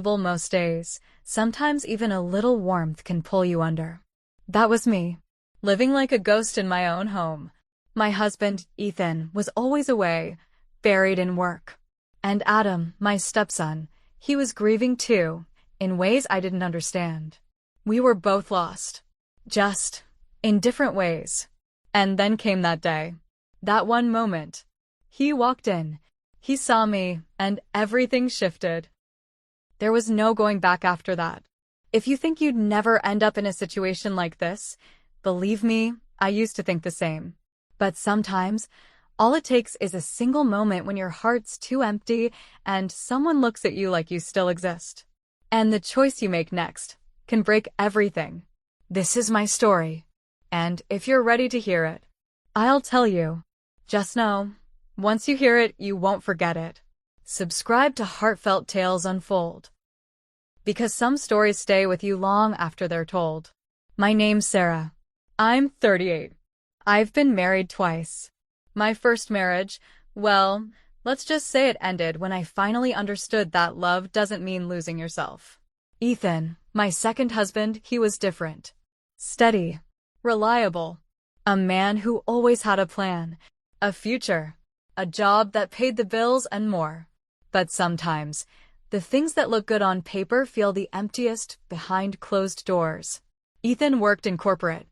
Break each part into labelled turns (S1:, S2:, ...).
S1: Most days, sometimes even a little warmth can pull you under. That was me, living like a ghost in my own home. My husband, Ethan, was always away, buried in work. And Adam, my stepson, he was grieving too, in ways I didn't understand. We were both lost. Just in different ways. And then came that day. That one moment. He walked in. He saw me, and everything shifted. There was no going back after that. If you think you'd never end up in a situation like this, believe me, I used to think the same. But sometimes, all it takes is a single moment when your heart's too empty and someone looks at you like you still exist. And the choice you make next can break everything. This is my story. And if you're ready to hear it, I'll tell you. Just know, once you hear it, you won't forget it. Subscribe to Heartfelt Tales Unfold. Because some stories stay with you long after they're told. My name's Sarah. I'm 38. I've been married twice. My first marriage, well, let's just say it ended when I finally understood that love doesn't mean losing yourself. Ethan, my second husband, he was different. Steady. Reliable. A man who always had a plan. A future. A job that paid the bills and more. But sometimes, the things that look good on paper feel the emptiest behind closed doors. Ethan worked in corporate.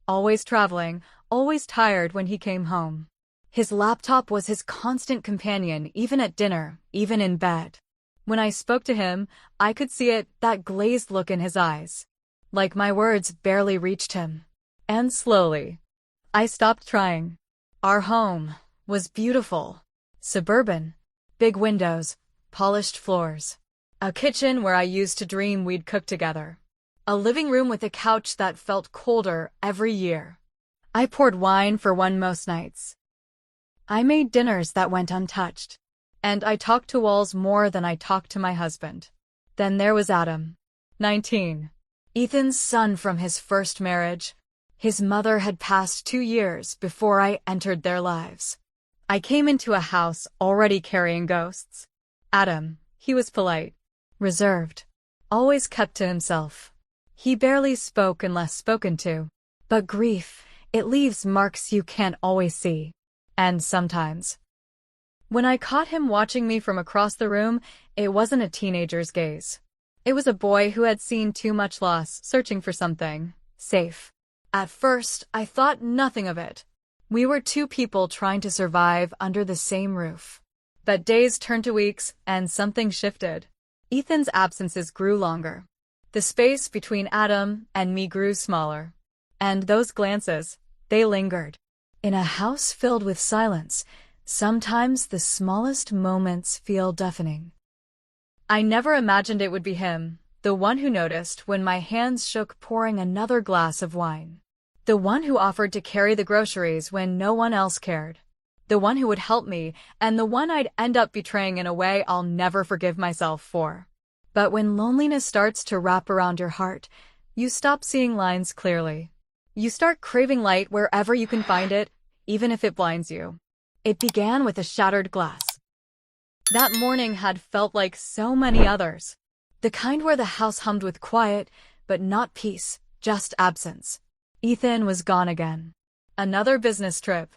S1: Always traveling, always tired when he came home. His laptop was his constant companion, even at dinner, even in bed. When I spoke to him, I could see it, that glazed look in his eyes. Like my words barely reached him. And slowly, I stopped trying. Our home was beautiful. Suburban. Big windows, polished floors. A kitchen where I used to dream we'd cook together. A living room with a couch that felt colder every year. I poured wine for one most nights. I made dinners that went untouched. And I talked to walls more than I talked to my husband. Then there was Adam. 19. Ethan's son from his first marriage. His mother had passed 2 years before I entered their lives. I came into a house already carrying ghosts. Adam, he was polite, reserved, always kept to himself. He barely spoke unless spoken to. But grief, it leaves marks you can't always see. And sometimes, when I caught him watching me from across the room, it wasn't a teenager's gaze. It was a boy who had seen too much loss, searching for something safe. At first, I thought nothing of it. We were two people trying to survive under the same roof. But days turned to weeks, and something shifted. Ethan's absences grew longer. The space between Adam and me grew smaller. And those glances, they lingered. In a house filled with silence, sometimes the smallest moments feel deafening. I never imagined it would be him, the one who noticed when my hands shook pouring another glass of wine. The one who offered to carry the groceries when no one else cared. The one who would help me, and the one I'd end up betraying in a way I'll never forgive myself for. But when loneliness starts to wrap around your heart, you stop seeing lines clearly. You start craving light wherever you can find it, even if it blinds you. It began with a shattered glass. That morning had felt like so many others. The kind where the house hummed with quiet, but not peace, just absence. Ethan was gone again. Another business trip.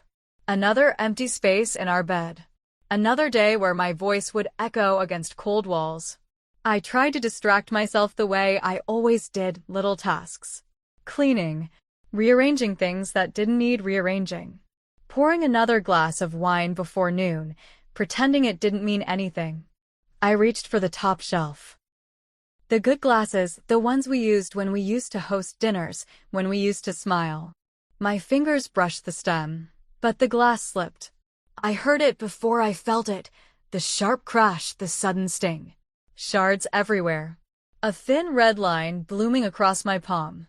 S1: Another empty space in our bed. Another day where my voice would echo against cold walls. I tried to distract myself the way I always did, little tasks. Cleaning. Rearranging things that didn't need rearranging. Pouring another glass of wine before noon, pretending it didn't mean anything. I reached for the top shelf. The good glasses, the ones we used when we used to host dinners, when we used to smile. My fingers brushed the stem, but the glass slipped. I heard it before I felt it, the sharp crash, the sudden sting. Shards everywhere. A thin red line blooming across my palm.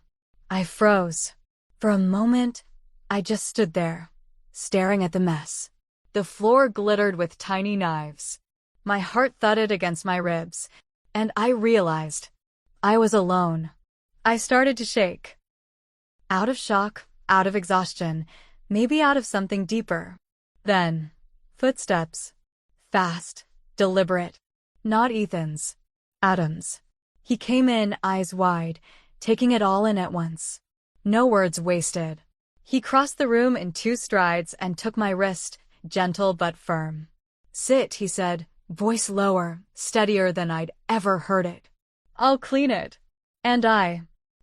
S1: I froze. For a moment, I just stood there, staring at the mess. The floor glittered with tiny knives. My heart thudded against my ribs. And I realized I was alone. I started to shake. Out of shock, out of exhaustion, maybe out of something deeper. Then, footsteps. Fast, deliberate. Not Ethan's. Adams. He came in, eyes wide, taking it all in at once. No words wasted. He crossed the room in 2 strides and took my wrist, gentle but firm. "Sit," he said, voice lower, steadier than I'd ever heard it. "I'll clean it." And I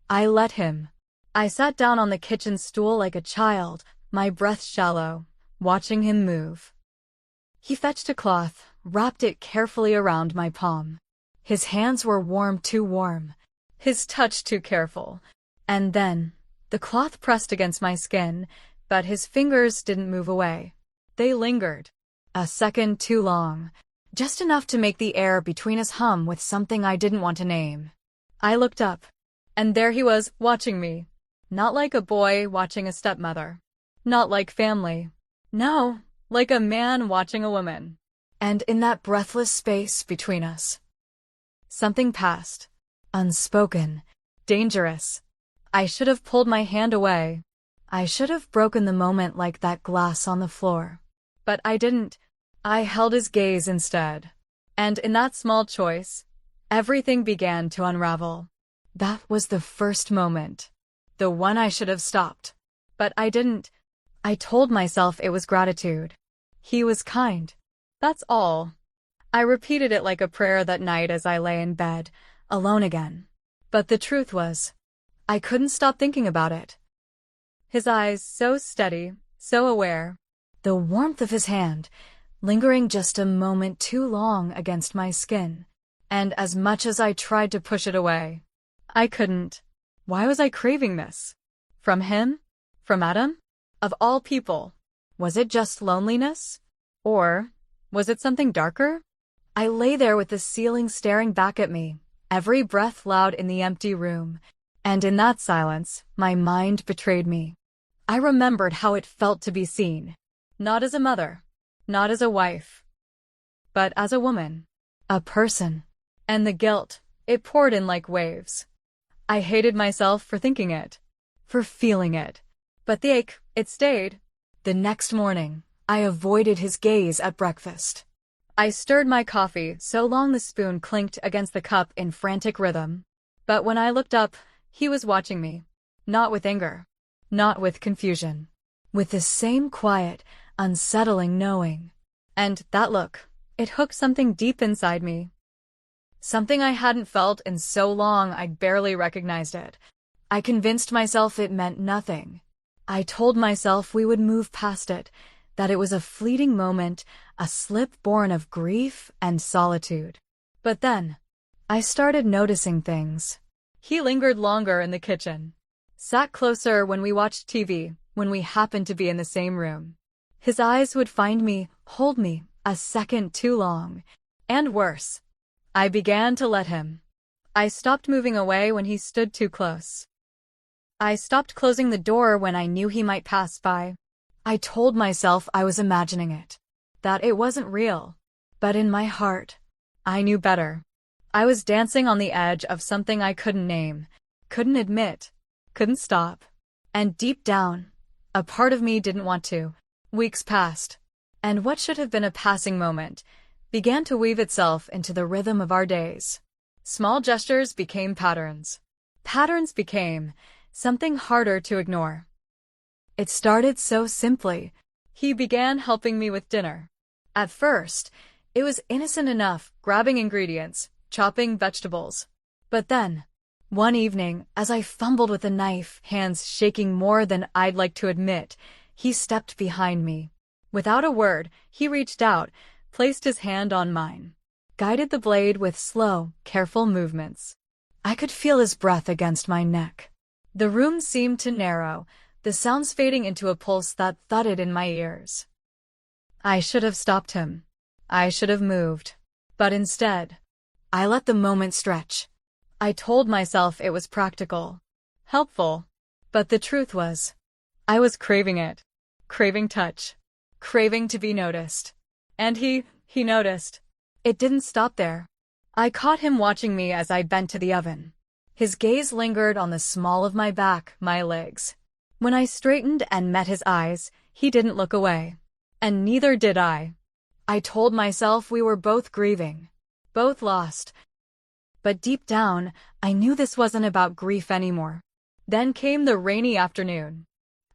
S1: let him. I sat down on the kitchen stool like a child, my breath shallow, watching him move. He fetched a cloth, wrapped it carefully around my palm. His hands were warm, too warm. His touch too careful. And then, the cloth pressed against my skin, but his fingers didn't move away. They lingered. A second too long. Just enough to make the air between us hum with something I didn't want to name. I looked up, and there he was, watching me. Not like a boy watching a stepmother. Not like family. No, like a man watching a woman. And in that breathless space between us, something passed. Unspoken. Dangerous. I should have pulled my hand away. I should have broken the moment like that glass on the floor. But I didn't. I held his gaze instead. And in that small choice, everything began to unravel. That was the first moment. The one I should have stopped. But I didn't. I told myself it was gratitude. He was kind. That's all. I repeated it like a prayer that night as I lay in bed, alone again. But the truth was, I couldn't stop thinking about it. His eyes so steady, so aware. The warmth of his hand, lingering just a moment too long against my skin. And as much as I tried to push it away, I couldn't. Why was I craving this? From him? From Adam? Of all people. Was it just loneliness? Or was it something darker? I lay there with the ceiling staring back at me, every breath loud in the empty room. And in that silence, my mind betrayed me. I remembered how it felt to be seen. Not as a mother. Not as a wife. But as a woman. A person. And the guilt, it poured in like waves. I hated myself for thinking it. For feeling it. But the ache, it stayed. The next morning, I avoided his gaze at breakfast. I stirred my coffee so long the spoon clinked against the cup in frantic rhythm. But when I looked up, he was watching me. Not with anger. Not with confusion. With the same quiet, unsettling knowing. And that look, it hooked something deep inside me. Something I hadn't felt in so long I'd barely recognized it. I convinced myself it meant nothing. I told myself we would move past it, that it was a fleeting moment, a slip born of grief and solitude. But then, I started noticing things. He lingered longer in the kitchen. Sat closer when we watched TV, when we happened to be in the same room. His eyes would find me, hold me, a second too long. And worse, I began to let him. I stopped moving away when he stood too close. I stopped closing the door when I knew he might pass by. I told myself I was imagining it, that it wasn't real. But in my heart, I knew better. I was dancing on the edge of something I couldn't name, couldn't admit, couldn't stop. And deep down, a part of me didn't want to. Weeks passed, and what should have been a passing moment began to weave itself into the rhythm of our days. Small gestures became patterns. Patterns became something harder to ignore. It started so simply. He began helping me with dinner. At first, it was innocent enough, grabbing ingredients, chopping vegetables. But then, one evening, as I fumbled with a knife, hands shaking more than I'd like to admit, he stepped behind me. Without a word, he reached out, placed his hand on mine, guided the blade with slow, careful movements. I could feel his breath against my neck. The room seemed to narrow, the sounds fading into a pulse that thudded in my ears. I should have stopped him. I should have moved. But instead, I let the moment stretch. I told myself it was practical, helpful. But the truth was, I was craving it. Craving touch. Craving to be noticed. And he noticed. It didn't stop there. I caught him watching me as I bent to the oven. His gaze lingered on the small of my back, my legs. When I straightened and met his eyes, he didn't look away. And neither did I. I told myself we were both grieving. Both lost. But deep down, I knew this wasn't about grief anymore. Then came the rainy afternoon.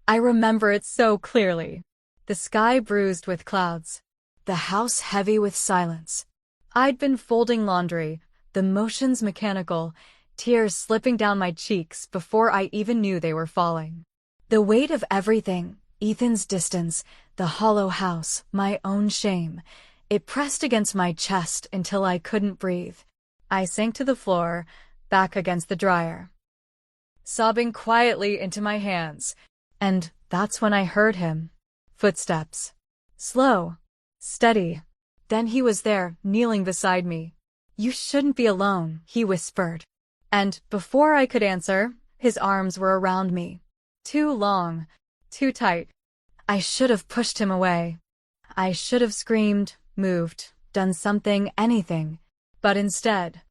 S1: I remember it so clearly. The sky bruised with clouds. The house heavy with silence. I'd been folding laundry, the motions mechanical, tears slipping down my cheeks before I even knew they were falling. The weight of everything, Ethan's distance, the hollow house, my own shame, it pressed against my chest until I couldn't breathe. I sank to the floor, back against the dryer, sobbing quietly into my hands. And that's when I heard him. Footsteps. Slow. Steady. Then he was there, kneeling beside me. "You shouldn't be alone," he whispered. And before I could answer, his arms were around me. Too long. Too tight. I should have pushed him away. I should have screamed, moved, done something, anything. But instead,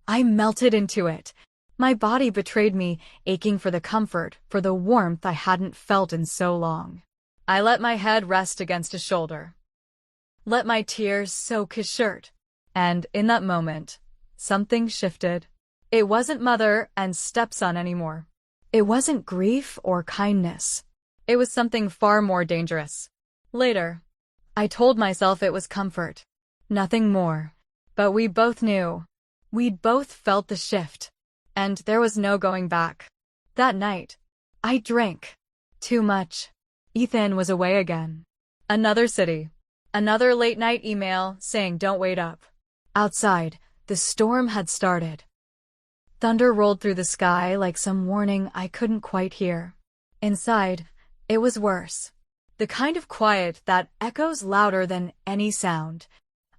S1: I melted into it. My body betrayed me, aching for the comfort, for the warmth I hadn't felt in so long. I let my head rest against his shoulder. Let my tears soak his shirt. And in that moment, something shifted. It wasn't mother and stepson anymore. It wasn't grief or kindness. It was something far more dangerous. Later, I told myself it was comfort. Nothing more. But we both knew. We'd both felt the shift. And there was no going back. That night, I drank. Too much. Ethan was away again. Another city. Another late-night email saying don't wait up. Outside, the storm had started. Thunder rolled through the sky like some warning I couldn't quite hear. Inside, it was worse. The kind of quiet that echoes louder than any sound.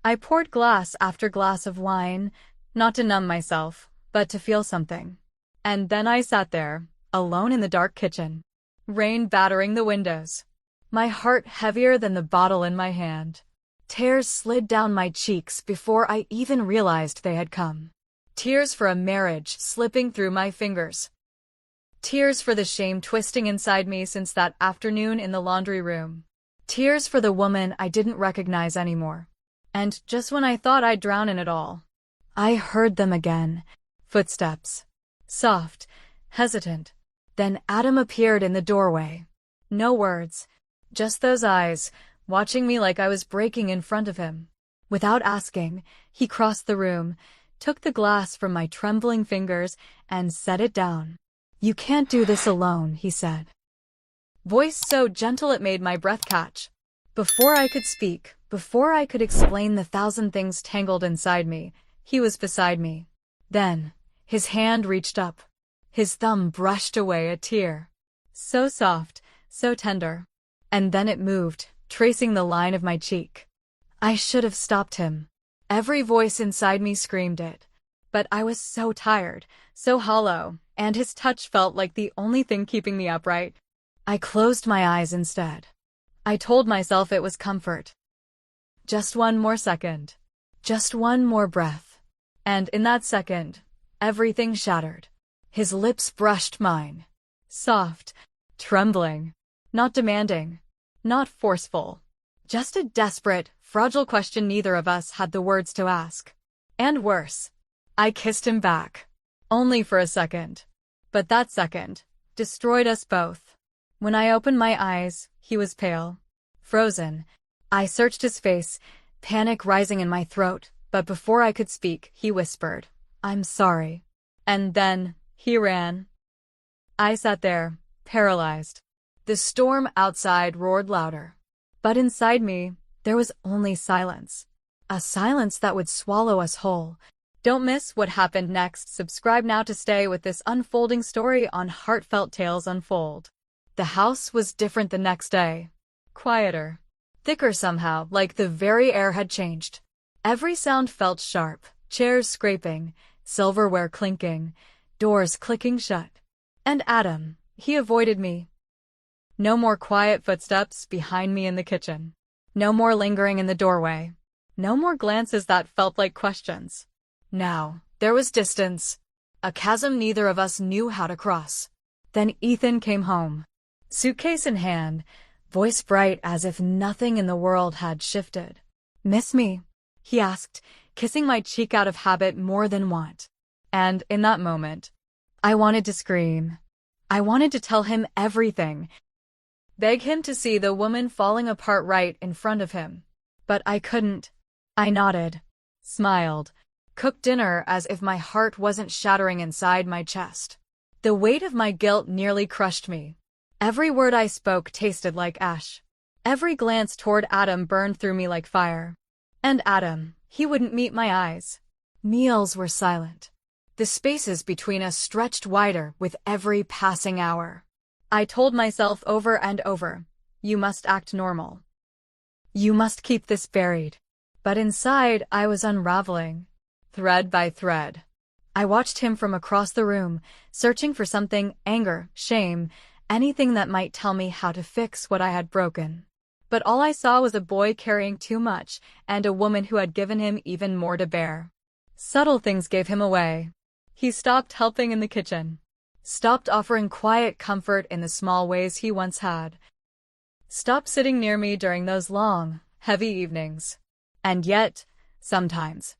S1: I poured glass after glass of wine, not to numb myself, but to feel something. And then I sat there, alone in the dark kitchen. Rain battering the windows. My heart heavier than the bottle in my hand. Tears slid down my cheeks before I even realized they had come. Tears for a marriage slipping through my fingers. Tears for the shame twisting inside me since that afternoon in the laundry room. Tears for the woman I didn't recognize anymore. And just when I thought I'd drown in it all, I heard them again. Footsteps. Soft, hesitant. Then Adam appeared in the doorway. No words. Just those eyes, watching me like I was breaking in front of him. Without asking, he crossed the room, took the glass from my trembling fingers, and set it down. "You can't do this alone," he said. Voice so gentle it made my breath catch. Before I could speak, before I could explain the thousand things tangled inside me, he was beside me. Then, his hand reached up. His thumb brushed away a tear. So soft, so tender. And then it moved, tracing the line of my cheek. I should have stopped him. Every voice inside me screamed it. But I was so tired, so hollow, and his touch felt like the only thing keeping me upright. I closed my eyes instead. I told myself it was comfort. Just one more second. Just one more breath. And in that second, everything shattered. His lips brushed mine. Soft, trembling. Not demanding, not forceful. Just a desperate, fragile question neither of us had the words to ask. And worse, I kissed him back. Only for a second. But that second destroyed us both. When I opened my eyes, he was pale. Frozen. I searched his face, panic rising in my throat, but before I could speak, he whispered, "I'm sorry." And then, he ran. I sat there, paralyzed. The storm outside roared louder. But inside me, there was only silence. A silence that would swallow us whole. Don't miss what happened next. Subscribe now to stay with this unfolding story on Heartfelt Tales Unfold. The house was different the next day. Quieter. Thicker somehow, like the very air had changed. Every sound felt sharp. Chairs scraping, silverware clinking, doors clicking shut. And Adam, he avoided me. No more quiet footsteps behind me in the kitchen. No more lingering in the doorway. No more glances that felt like questions. Now, there was distance. A chasm neither of us knew how to cross. Then Ethan came home. Suitcase in hand, voice bright as if nothing in the world had shifted. "Miss me?" he asked, kissing my cheek out of habit more than want. And in that moment, I wanted to scream. I wanted to tell him everything, beg him to see the woman falling apart right in front of him. But I couldn't. I nodded, smiled, cooked dinner as if my heart wasn't shattering inside my chest. The weight of my guilt nearly crushed me. Every word I spoke tasted like ash. Every glance toward Adam burned through me like fire. And Adam, he wouldn't meet my eyes. Meals were silent. The spaces between us stretched wider with every passing hour. I told myself over and over, you must act normal. You must keep this buried. But inside, I was unraveling, thread by thread. I watched him from across the room, searching for something, anger, shame, anything that might tell me how to fix what I had broken. But all I saw was a boy carrying too much, and a woman who had given him even more to bear. Subtle things gave him away. He stopped helping in the kitchen. Stopped offering quiet comfort in the small ways he once had. Stopped sitting near me during those long, heavy evenings. And yet, sometimes,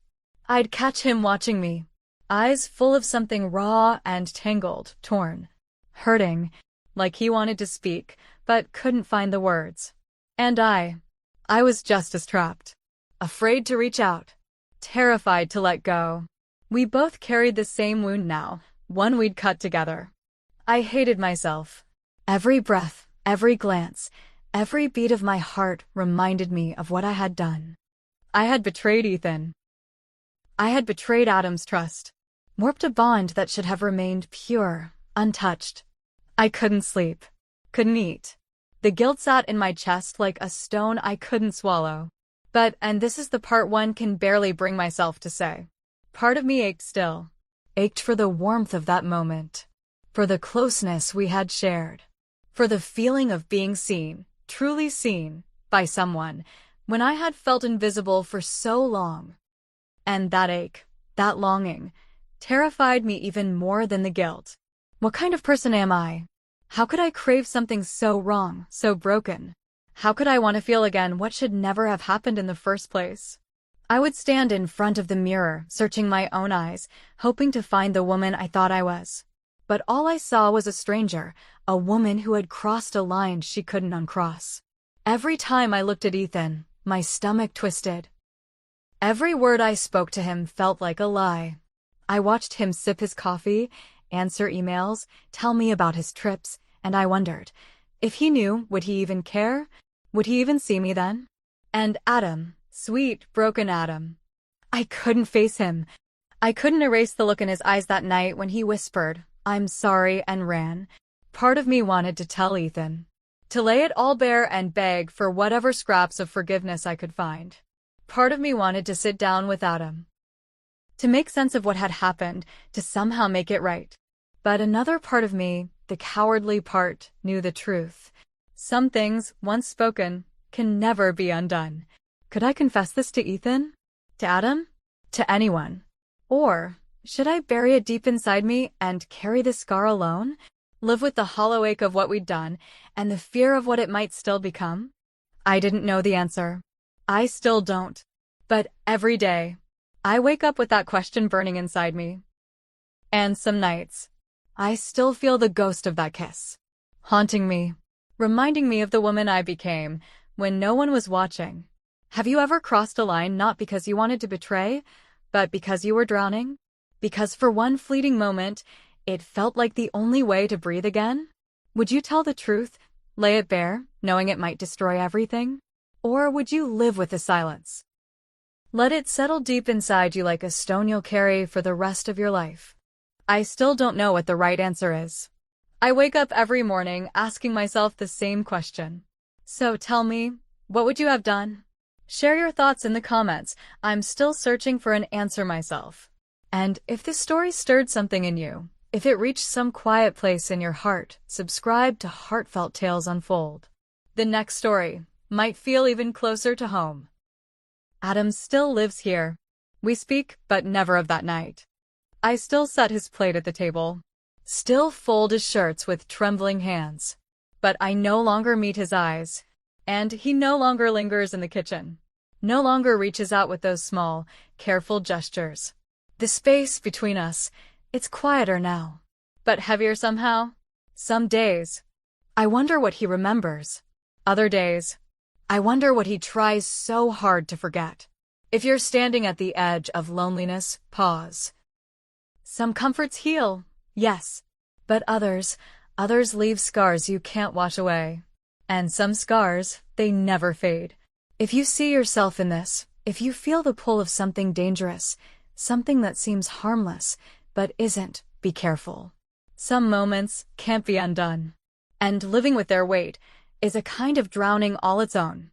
S1: I'd catch him watching me, eyes full of something raw and tangled, torn, hurting, like he wanted to speak, but couldn't find the words. And I was just as trapped, afraid to reach out, terrified to let go. We both carried the same wound now, one we'd cut together. I hated myself. Every breath, every glance, every beat of my heart reminded me of what I had done. I had betrayed Ethan. I had betrayed Adam's trust, warped a bond that should have remained pure, untouched. I couldn't sleep, couldn't eat. The guilt sat in my chest like a stone I couldn't swallow. But, and this is the part one can barely bring myself to say, part of me ached still. Ached for the warmth of that moment, for the closeness we had shared, for the feeling of being seen, truly seen, by someone, when I had felt invisible for so long. And that ache, that longing, terrified me even more than the guilt. What kind of person am I? How could I crave something so wrong, so broken? How could I want to feel again what should never have happened in the first place? I would stand in front of the mirror, searching my own eyes, hoping to find the woman I thought I was. But all I saw was a stranger, a woman who had crossed a line she couldn't uncross. Every time I looked at Ethan, my stomach twisted. Every word I spoke to him felt like a lie. I watched him sip his coffee, answer emails, tell me about his trips, and I wondered, if he knew, would he even care? Would he even see me then? And Adam. Sweet, broken Adam. I couldn't face him. I couldn't erase the look in his eyes that night when he whispered, "I'm sorry," and ran. Part of me wanted to tell Ethan. To lay it all bare and beg for whatever scraps of forgiveness I could find. Part of me wanted to sit down with Adam. To make sense of what had happened, to somehow make it right. But another part of me, the cowardly part, knew the truth. Some things, once spoken, can never be undone. Could I confess this to Ethan? To Adam? To anyone? Or should I bury it deep inside me and carry the scar alone? Live with the hollow ache of what we'd done and the fear of what it might still become? I didn't know the answer. I still don't. But every day, I wake up with that question burning inside me. And some nights, I still feel the ghost of that kiss, haunting me, reminding me of the woman I became when no one was watching. Have you ever crossed a line not because you wanted to betray, but because you were drowning? Because for one fleeting moment, it felt like the only way to breathe again? Would you tell the truth, lay it bare, knowing it might destroy everything? Or would you live with the silence? Let it settle deep inside you like a stone you'll carry for the rest of your life. I still don't know what the right answer is. I wake up every morning asking myself the same question. So tell me, what would you have done? Share your thoughts in the comments. I'm still searching for an answer myself. And if this story stirred something in you, if it reached some quiet place in your heart, subscribe to Heartfelt Tales Unfold. The next story might feel even closer to home. Adam still lives here. We speak, but never of that night. I still set his plate at the table, still fold his shirts with trembling hands. But I no longer meet his eyes. And he no longer lingers in the kitchen, no longer reaches out with those small, careful gestures. The space between us, it's quieter now, but heavier somehow. Some days, I wonder what he remembers. Other days, I wonder what he tries so hard to forget. If you're standing at the edge of loneliness, pause. Some comforts heal, yes, but others leave scars you can't wash away. And some scars, they never fade. If you see yourself in this, if you feel the pull of something dangerous, something that seems harmless, but isn't, be careful. Some moments can't be undone. And living with their weight is a kind of drowning all its own.